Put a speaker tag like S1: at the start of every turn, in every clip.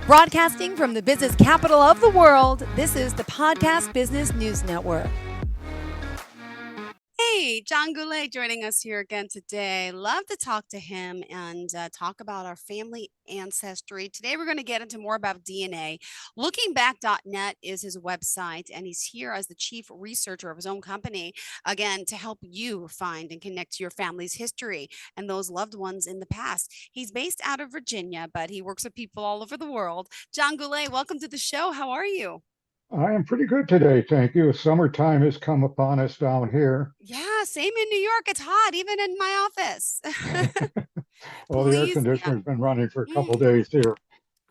S1: Broadcasting from the business capital of the world, this is the Podcast Business News Network.
S2: Hey, John Goulait joining us here again today. Love to talk to him and talk about our family ancestry. Today, we're going to get into more about DNA. Lookingback.net is his website, and he's here as the chief researcher of his own company, again, to help you find and connect to your family's history and those loved ones in the past. He's based out of Virginia, but he works with people all over the world. John Goulait, welcome to the show. How are you?
S3: I am pretty good today, thank you. Summertime has come upon us down here.
S2: Yeah, same in New York. It's hot, even in my office.
S3: Well, the air
S2: Please, yeah.
S3: conditioner's been running for a couple
S2: Mm.
S3: days here.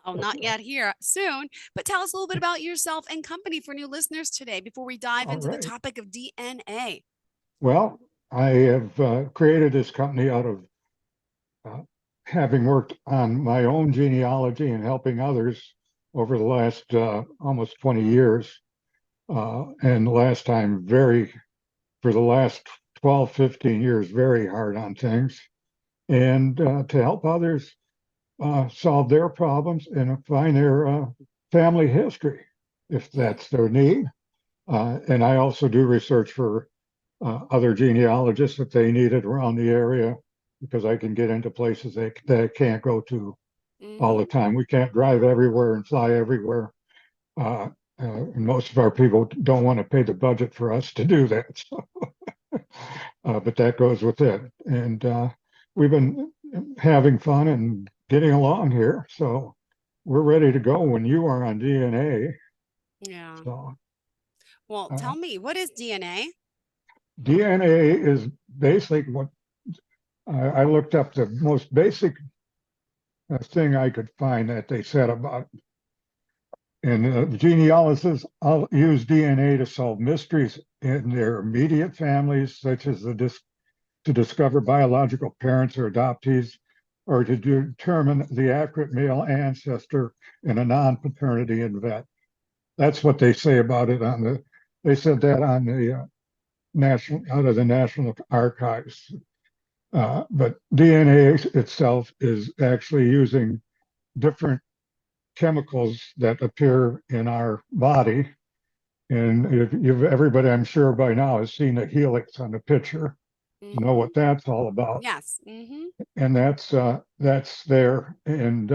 S2: Oh, not yet here. Soon. But tell us a little bit about yourself and company for new listeners today before we dive
S3: All
S2: into the
S3: right.
S2: topic of DNA.
S3: Well, I have created this company out of uh, having worked on my own genealogy and helping others over the last almost 20 years. And last time, for the last 12, 15 years, very hard on things. And to help others solve their problems and find their family history if that's their need. And I also do research for other genealogists if they need it around the area because I can get into places they can't go to all the
S2: Mm-hmm.
S3: time. We can't drive everywhere and fly everywhere. And most of our people don't want to pay the budget for us to do that. So, but that goes with it. And we've been having fun and getting along here. So we're ready to go when you are on DNA.
S2: Yeah.
S3: So
S2: Well,
S3: uh,
S2: tell me, what is DNA?
S3: DNA is basically what I looked up the most basic thing I could find that they said about. And genealogists use DNA to solve mysteries in their immediate families, such as to discover biological parents or adoptees, or to determine the accurate male ancestor in a non-paternity event. That's what they say about it on the. They said that on the national out of the National Archives. But DNA itself is actually using different chemicals that appear in our body. And if you've everybody, I'm sure by now, has seen a helix on the picture, know
S2: Mm-hmm.
S3: what that's all about.
S2: Yes. Mm-hmm.
S3: And that's there. And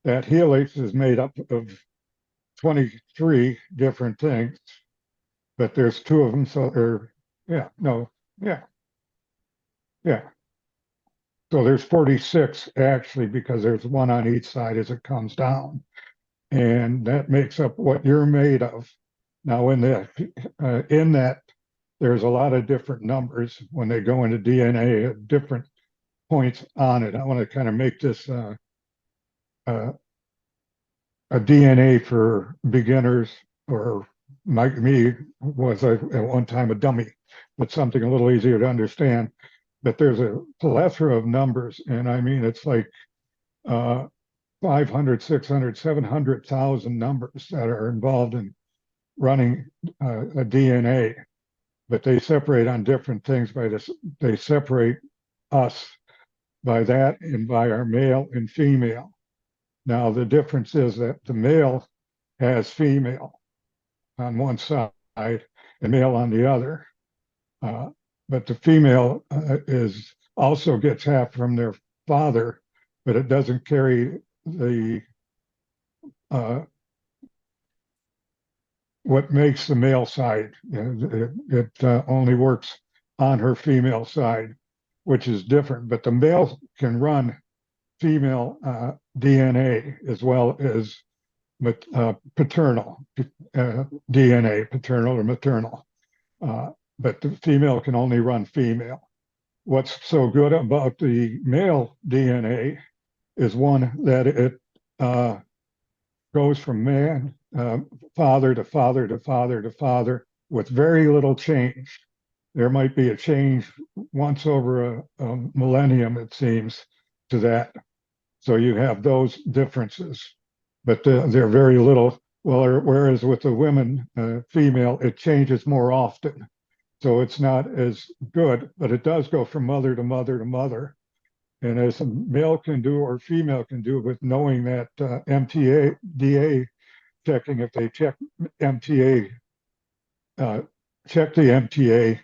S3: that helix is made up of 23 different things, but there's two of them. So there, yeah, no, yeah, yeah. So there's 46 actually, because there's one on each side as it comes down. And that makes up what you're made of. Now, in that, there's a lot of different numbers when they go into DNA at different points on it. I want to kind of make this uh, a DNA for beginners, or like me was at one time a dummy, but something a little easier to understand. But there's a plethora of numbers, and I mean it's like uh, 500, 600, 700,000 numbers that are involved in running a DNA, but they separate on different things by this. They separate us by that and by our male and female. Now, the difference is that the male has female on one side and male on the other. Uh, but the female is also gets half from their father, but it doesn't carry the uh, what makes the male side. It only works on her female side, which is different. But the male can run female DNA as well as paternal DNA, paternal or maternal. Uh, but the female can only run female. What's so good about the male DNA is one that it uh, goes from man, father to father to father to father with very little change. There might be a change once over a millennium, it seems, to that. So you have those differences, but they're very little. Well, whereas with the women, female, it changes more often. So it's not as good, but it does go from mother to mother to mother. And as a male can do or female can do with knowing that MTA, checking if they MTA, uh, check the MTA,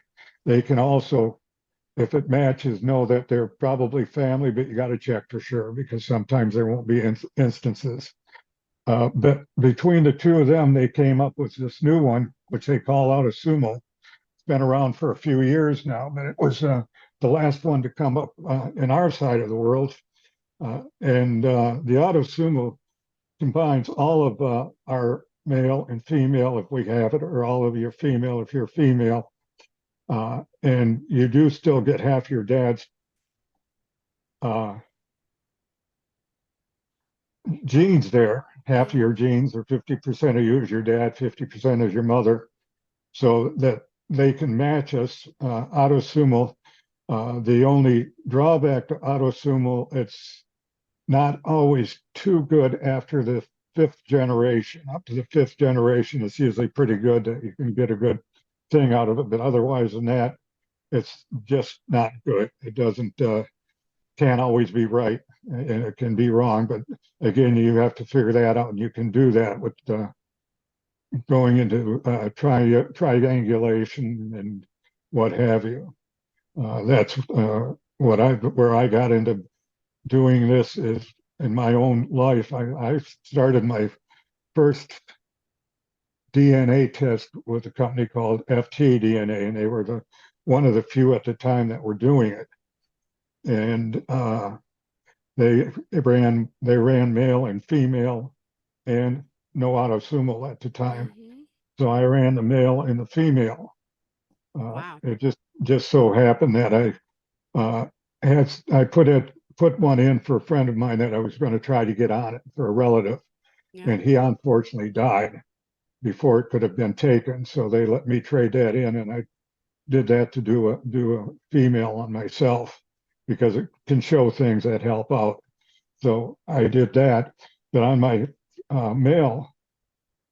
S3: they can also, if it matches, know that they're probably family, but you got to check for sure because sometimes there won't be instances. But between the two of them, they came up with this new one, which they call autosomal. It's been around for a few years now, but it was the last one to come up in our side of the world. And the autosomal combines all of our male and female if we have it, or all of your female if you're female. And you do still get half your dad's uh, genes there. Half of your genes, or 50% of you is your dad, 50% is your mother, so that they can match us autosomal. The only drawback to autosomal, it's not always too good after the fifth generation. Up to the fifth generation, it's usually pretty good that you can get a good thing out of it. But otherwise than that, it's just not good. It doesn't can't always be right, and it can be wrong. But again, you have to figure that out, and you can do that with going into triangulation and what have you. That's where I got into doing this is in my own life. I started my first DNA test with a company called FT DNA, and they were one of the few at the time that were doing it. And they ran male and female and no autosomal at the time.
S2: Mm-hmm.
S3: So I ran the male and the female.
S2: Wow.
S3: It just so happened that I put one in for a friend of mine that I was going to try to get on it for a relative,
S2: Yeah.
S3: and he unfortunately died before it could have been taken. So they let me trade that in, and I did that to do a female on myself because it can show things that help out. So I did that. But on my male,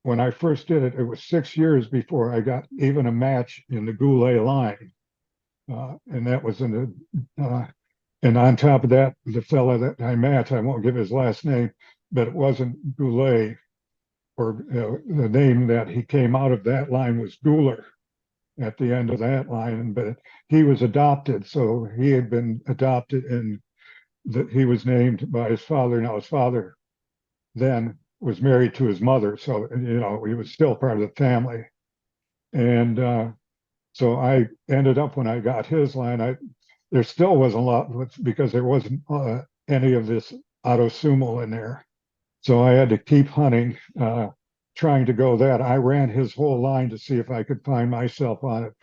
S3: when I first did it, it was 6 years before I got even a match in the Goulait line. And that was and on top of that, the fella that I matched, I won't give his last name, but it wasn't Goulait, or the name that he came out of that line was Gouler at the end of that line. But he was adopted, so he had been adopted, and that he was named by his father. Now his father then was married to his mother, so he was still part of the family. And so I ended up, when I got his line, there still wasn't a lot because there wasn't any of this autosomal in there. So I had to keep hunting, trying to go that. I ran his whole line to see if I could find myself on it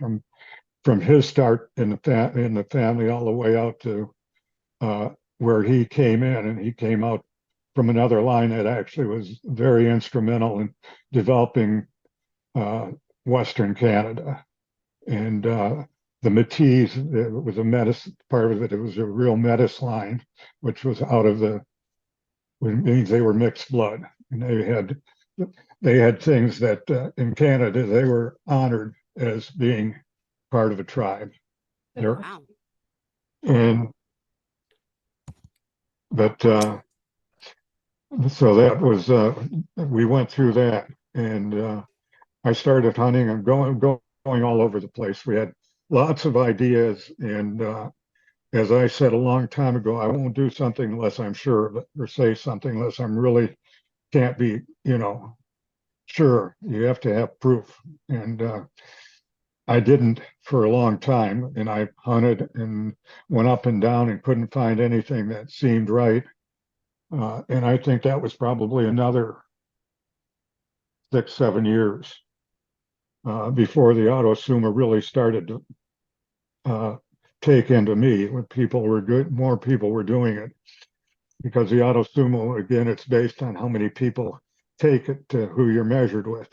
S3: from his start in the family all the way out to where he came in, and he came out from another line that actually was very instrumental in developing Western Canada. And the Métis, it was a Métis part of it. It was a real Métis line, which was which means they were mixed blood, and they had things that in Canada they were honored as being part of a tribe.
S2: Wow.
S3: And but so that was we went through that, and I started hunting and going all over the place. We had lots of ideas, and as I said a long time ago, I won't do something unless I'm sure of it, or say something unless I'm really can't be, sure. You have to have proof, and I didn't for a long time, and I hunted and went up and down and couldn't find anything that seemed right. And I think that was probably another 6, 7 years before the autosuma really started to take into me. When people were good, more people were doing it, because the autosumo, again, it's based on how many people take it to who you're measured with.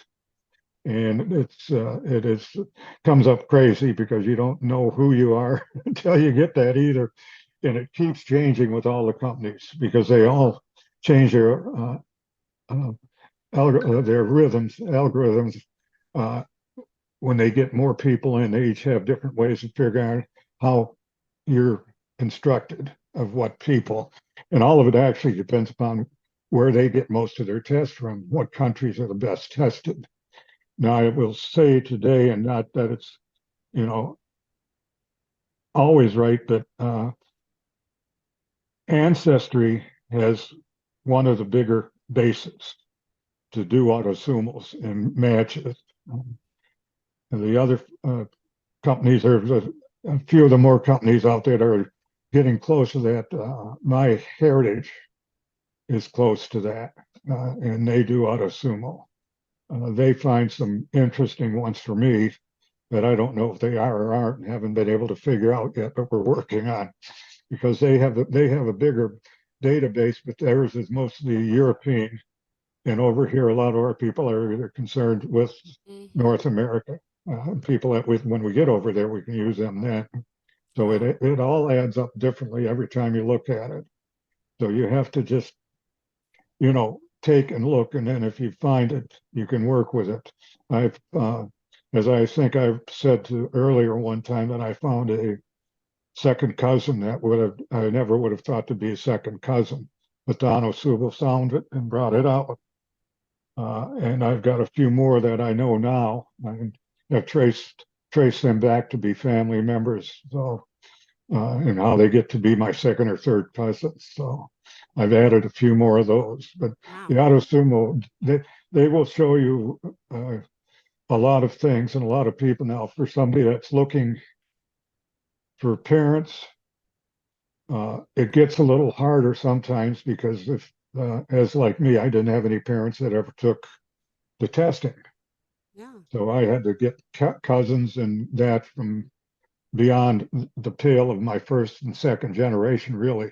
S3: And it is comes up crazy because you don't know who you are until you get that either. And it keeps changing with all the companies because they all change uh, their algorithms uh, when they get more people in. They each have different ways of figuring out how you're constructed. of what people, and all of it actually depends upon where they get most of their tests from, what countries are the best tested. Now, I will say today, and not that it's, you know, always right, but Ancestry has one of the bigger bases to do autosomals and matches. And the other companies, there's a few of the more companies out there that are getting close to that. My Heritage is close to that, and they do autosumo. They find some interesting ones for me that I don't know if they are or aren't, and haven't been able to figure out yet, but we're working on, because they have a bigger database, but theirs is mostly European. And over here, a lot of our people are either concerned with
S2: Mm-hmm.
S3: North America. People that when we get over there, we can use them then. So
S2: Wow.
S3: it all adds up differently every time you look at it. So you have to just, take and look, and then if you find it, you can work with it. I've, as I think I've said to earlier one time, that I found a second cousin that I never would have thought to be a second cousin, but Don O'Subo found it and brought it out. And I've got a few more that I know now. I have traced them back to be family members. So, and how they get to be my second or third cousins. So I've added a few more of those. But the
S2: Wow.
S3: autosumo, they will show you a lot of things and a lot of people. Now, for somebody that's looking for parents, it gets a little harder sometimes, because if, as like me, I didn't have any parents that ever took the testing.
S2: Yeah.
S3: So I had to get cousins and that from beyond the pale of my first and second generation, really.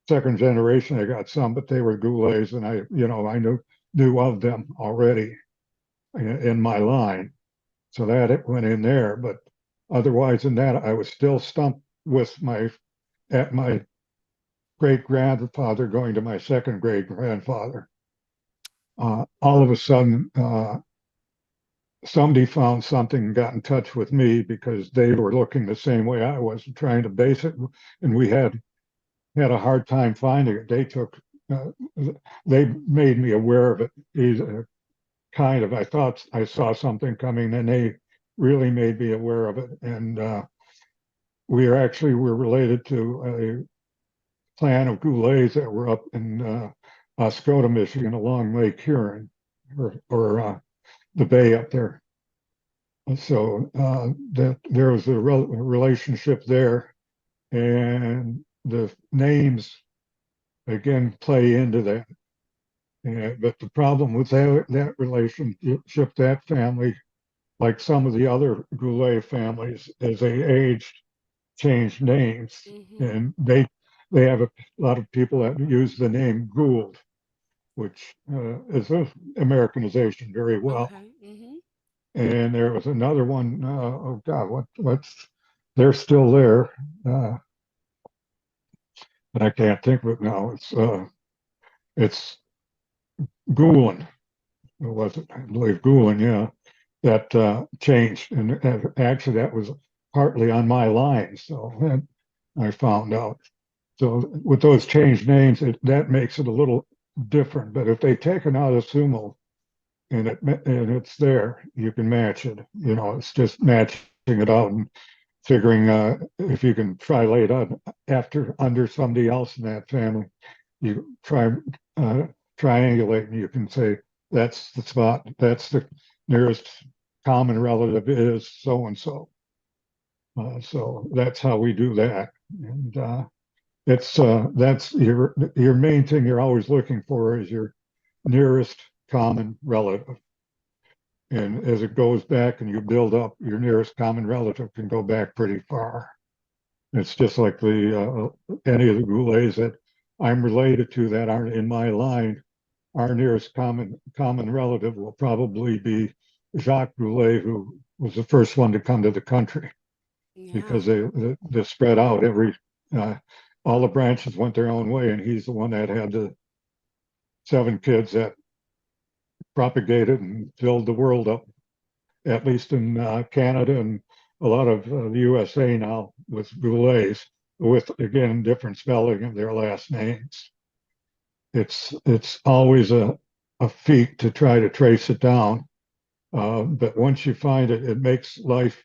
S3: Second generation, I got some, but they were Goulets, and I knew of them already in my line. So that it went in there. But otherwise than that, I was still stumped with my great grandfather going to my second great grandfather. All of a sudden, somebody found something and got in touch with me, because they were looking the same way I was, trying to base it, and we had a hard time finding it. Uh, they made me aware of it. I thought I saw something coming, and they really made me aware of it. And we're related to a clan of Goulets that were up in Oscoda, Michigan, along Lake Huron, or the bay up there. So that there was a relationship there, and the names again play into that. But the problem with that relationship, that family, like some of the other Goulet families, as they aged, changed names,
S2: Mm-hmm.
S3: and they have a lot of people that use the name Gould, which is an Americanization very well.
S2: Okay. Mm-hmm.
S3: And there was another one. Oh God, what's? They're still there, uh, but I can't think of it now. It's Goulin. What was it? I believe Goulin. Yeah, that changed, and actually that was partly on my line. So I found out. So with those changed names, that makes it a little different. But if they take an out of sumo and it's there, you can match it. It's just matching it out and figuring if you can try lay it on after under somebody else in that family. You try uh, triangulate, and you can say that's the spot. That's the nearest common relative is so and so. So that's how we do that, and that's your main thing you're always looking for, is your nearest common relative. And as it goes back and you build up, your nearest common relative can go back pretty far. It's just like the any of the Goulets that I'm related to that aren't in my line. Our nearest common relative will probably be Jacques Goulet, who was the first one to come to the country, because
S2: Yeah.
S3: they spread out uh, all the branches went their own way, and he's the one that had the 7 kids that propagated and filled the world up, at least in Canada and a lot of the USA now with Goulets. with again different spelling of their last names. It's always a feat to try to trace it down, but once you find it, it makes life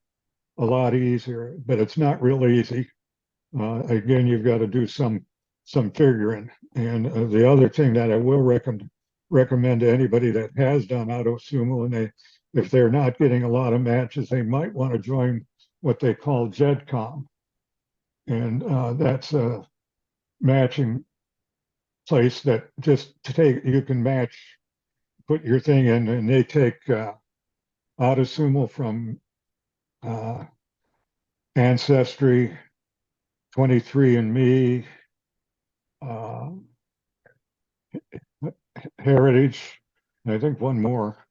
S3: a lot easier. But it's not real easy. Again, you've got to do some figuring. And the other thing that I will recommend to anybody that has done autosumo, and if they're not getting a lot of matches, they might want to join what they call JEDCOM, and that's a matching place that just to take you can match, put your thing in, and they take autosumo from uh, Ancestry, 23andMe, uh, Heritage, and I think one more,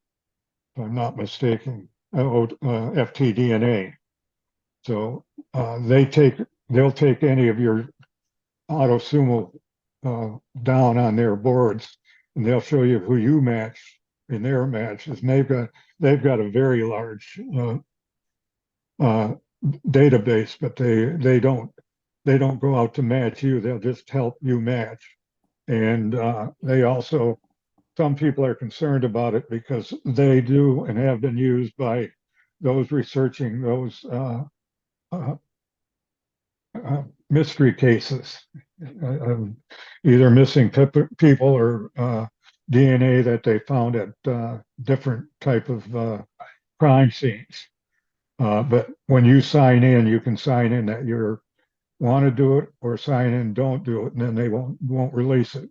S3: if I'm not mistaken. FTDNA. So they'll take any of your autosumo down on their boards, and they'll show you who you match in their matches. And they've got a very large uh, database, but they don't go out to match you. They'll just help you match. And they also, some people are concerned about it because they do and have been used by those researching those uh, mystery cases, either missing people or DNA that they found at different type of crime scenes. But when you sign in, you can sign in that you want to do it or sign in don't do it, and then they won't release it.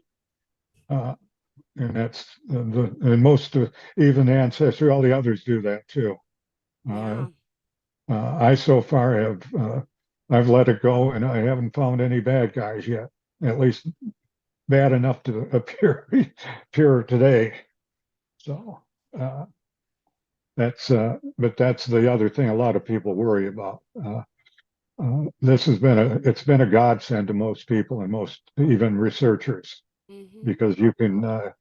S3: And that's and most even Ancestry, all the others do that too. Uh,
S2: Yeah.
S3: I so far have I've let it go, and I haven't found any bad guys yet. At least bad enough to appear today. So uh, but that's the other thing a lot of people worry about. This has been it's been a godsend to most people and most even researchers
S2: Mm-hmm.
S3: because you can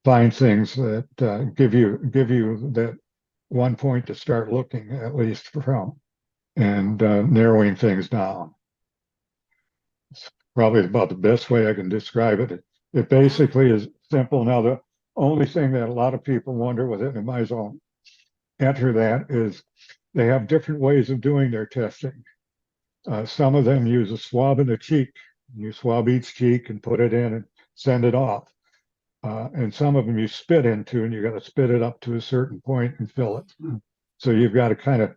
S3: find things that give you that one point to start looking at least from and narrowing things down. It's probably about the best way I can describe it. It
S2: Yeah.
S3: basically is simple. Now, the only thing that a lot of people wonder with it, and might as well enter that, is they have different ways of doing their testing. Some of them use a swab in the cheek. You swab each cheek and put it in and send it off. And some of them you spit into, and you got to spit it up to a certain point and fill it. So you've got to kind of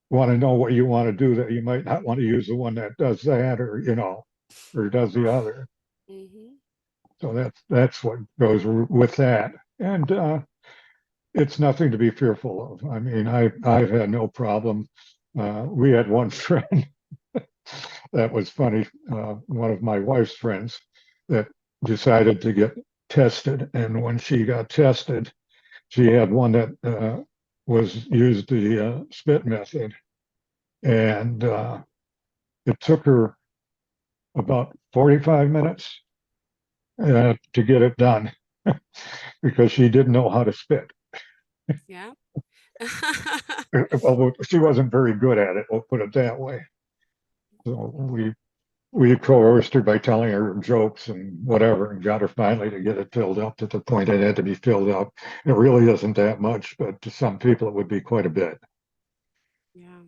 S3: want to know what you want to do, that you might not want to use the one that does that, or or does the other.
S2: Mm-hmm.
S3: So that's what goes with that, and it's nothing to be fearful of. I mean, I've had no problem. We had one friend that was funny. One of my wife's friends that decided to get tested, and when she got tested, she had one that was used the spit method, and it took her about 45 minutes to get it done because she didn't know how to spit.
S2: Yeah.
S3: Well, she wasn't very good at it, we'll put it that way. So we coerced her by telling her jokes and whatever, and got her finally to get it filled up to the point it had to be filled up. It really isn't that much, but to some people it would be quite a bit.
S2: Yeah.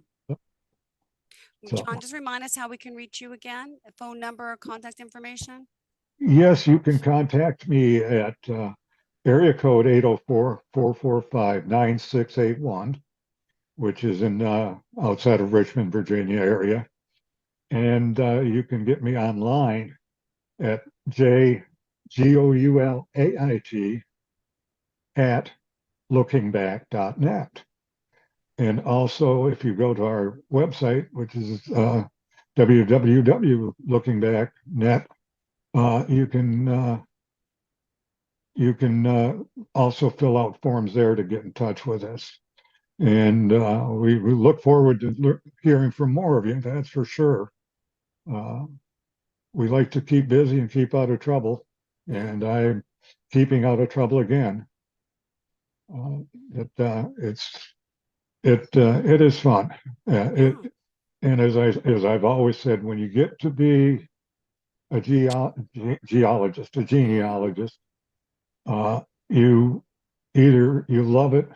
S3: So
S2: John, just remind us how we can reach you again, a phone number or contact information.
S3: yes, you can contact me at area code 804-445-9681, which is in outside of Richmond, Virginia area. And you can get me online at JGOULAIT at lookingback.net. And also, if you go to our website, which is www.lookingback.net, you can also fill out forms there to get in touch with us. And we look forward to hearing from more of you, that's for sure. Uh, we like to keep busy and keep out of trouble,
S2: Yeah.
S3: and I'm keeping out of trouble again. Uh, it is fun. It
S2: Yeah.
S3: and as I've always said, when you get to be a geologist, a genealogist, you either you love it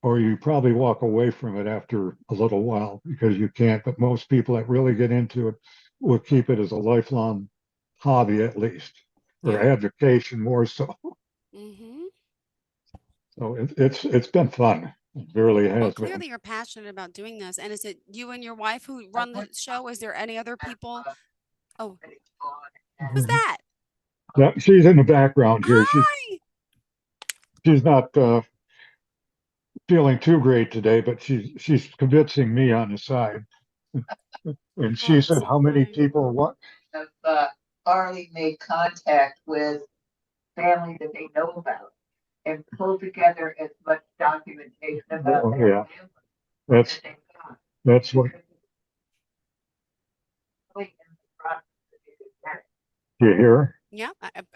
S3: or you probably walk away from it after a little while because you can't. But most people that really get into it will keep it as a lifelong hobby at least, or
S2: Yeah.
S3: education more so.
S2: Mm-hmm.
S3: So it's been fun. It really
S2: Well,
S3: has been.
S2: clearly you're passionate about doing this. And is it you and your wife who run the show? Is there any other people? Oh, who's that?
S3: Yeah, she's in the background here.
S2: Hi.
S3: She's not feeling too great today, but she's convincing me on the side. And
S2: Oh,
S3: she
S2: that's
S3: said,
S2: so
S3: "How many
S2: kind.
S3: people? What?"
S4: Have already made contact with family that they know about and pull together as much documentation about
S3: Oh,
S4: their
S3: yeah,
S4: family
S3: that's
S4: that they've got.
S3: that's what
S4: Really in the process of getting that.
S3: you hear.
S2: Yeah,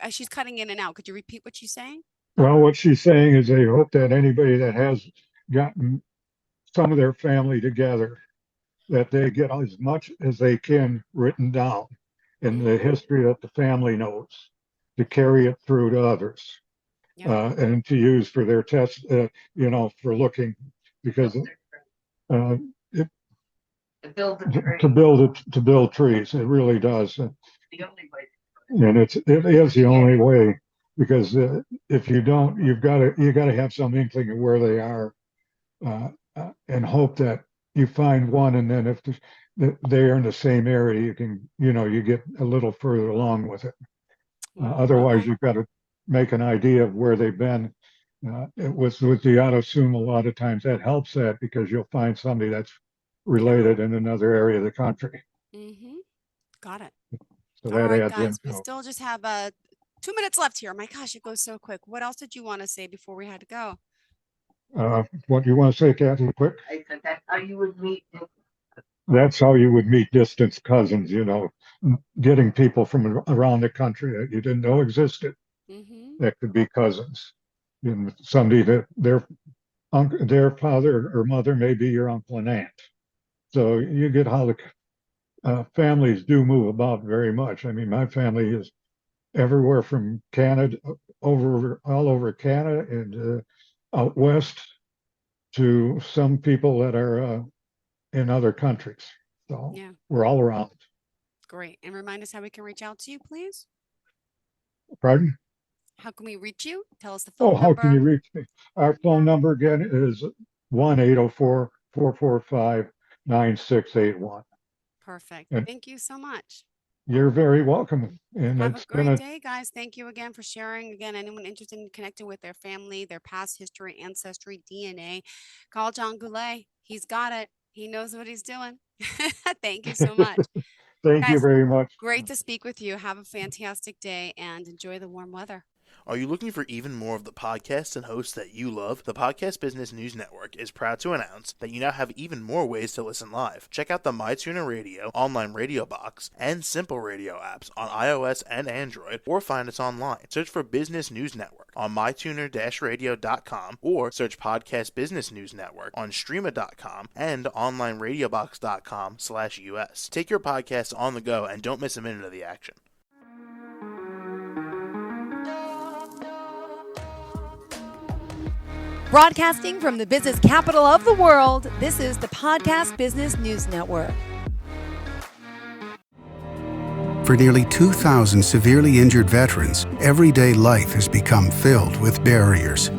S2: she's cutting in and out. Could you repeat what she's saying?
S3: Well, what she's saying is they hope that anybody that has gotten some of their family together, that they get as much as they can written down in the
S2: Mm-hmm.
S3: history that the family knows to carry it through to others.
S2: Yeah.
S3: And to use for their test, for looking, because uh, it,
S4: To build the tree.
S3: to build trees, it really does,
S4: The only way.
S3: and it is the only way because if you don't, you got to have some inkling of where they are, and hope that you find one, and then if they're in the same area, you can you get a little further along with it. Otherwise,
S2: Okay.
S3: you've got to make an idea of where they've been. It was with the auto-assume a lot of times that helps that because you'll find somebody that's related in another area of the country.
S2: Mm-hmm. Got it.
S3: So
S2: All
S3: that
S2: right,
S3: adds
S2: guys. We
S3: info.
S2: still just have 2 minutes left here. My gosh, it goes so quick. What else did you want to say before we had to go?
S3: What do you want to say, Kathy, quick?
S4: I said that's how you would meet.
S3: That's how you would meet distant cousins, getting people from around the country that you didn't know existed
S2: Mm-hmm.
S3: that could be cousins. And somebody that their father or mother may be your uncle and aunt. So you get how the families do move about very much. I mean, my family is everywhere from Canada, all over Canada and out west to some people that are in other countries. So
S2: Yeah,
S3: we're all around.
S2: great. And remind us how we can reach out to you, please.
S3: Pardon?
S2: How can we reach you? Tell us the
S3: Oh,
S2: phone
S3: how can you
S2: number.
S3: reach me? Our phone number again is 1-804-445-9681.
S2: Perfect.
S3: And
S2: Thank you so much.
S3: you're very welcome. And
S2: Have a
S3: it's been
S2: great day, guys. Thank you again for sharing. Again, anyone interested in connecting with their family, their past history, ancestry, DNA, call John Goulait. He's got it. He knows what he's doing. Thank you so much.
S3: Thank you
S2: Guys,
S3: very much.
S2: great to speak with you. Have a fantastic day and enjoy the warm weather.
S5: Are you looking for even more of the podcasts and hosts that you love? The Podcast Business News Network is proud to announce that you now have even more ways to listen live. Check out the MyTuner Radio, online radio box, and Simple Radio apps on iOS and Android, or find us online. Search for Business News Network on mytuner-radio.com or search Podcast Business News Network on streama.com and onlineradiobox.com/US. Take your podcast on the go and don't miss a minute of the action.
S1: Broadcasting from the business capital of the world, this is the Podcast Business News Network.
S6: For nearly 2,000 severely injured veterans, everyday life has become filled with barriers.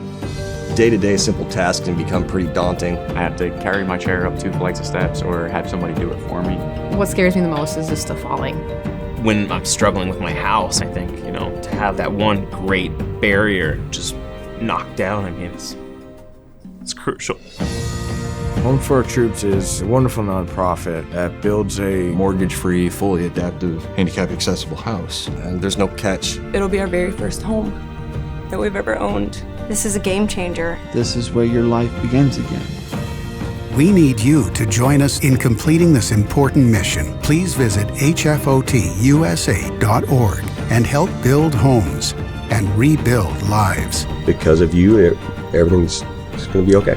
S7: Day-to-day simple tasks can become pretty daunting.
S8: I have to carry my chair up 2 flights of steps or have somebody do it for me.
S9: What scares me the most is just the falling.
S10: When I'm struggling with my house, I think, to have that one great barrier just knocked down, I mean, it's crucial.
S11: Home for Our Troops is a wonderful nonprofit that builds a
S12: mortgage-free, fully adaptive, handicap-accessible house.
S7: And there's no catch.
S13: It'll be our very first home that we've ever owned. This is a game changer.
S14: This is where your life begins again.
S6: We need you to join us in completing this important mission. Please visit hfotusa.org and help build homes and rebuild lives.
S7: Because of you, everything's going to be okay.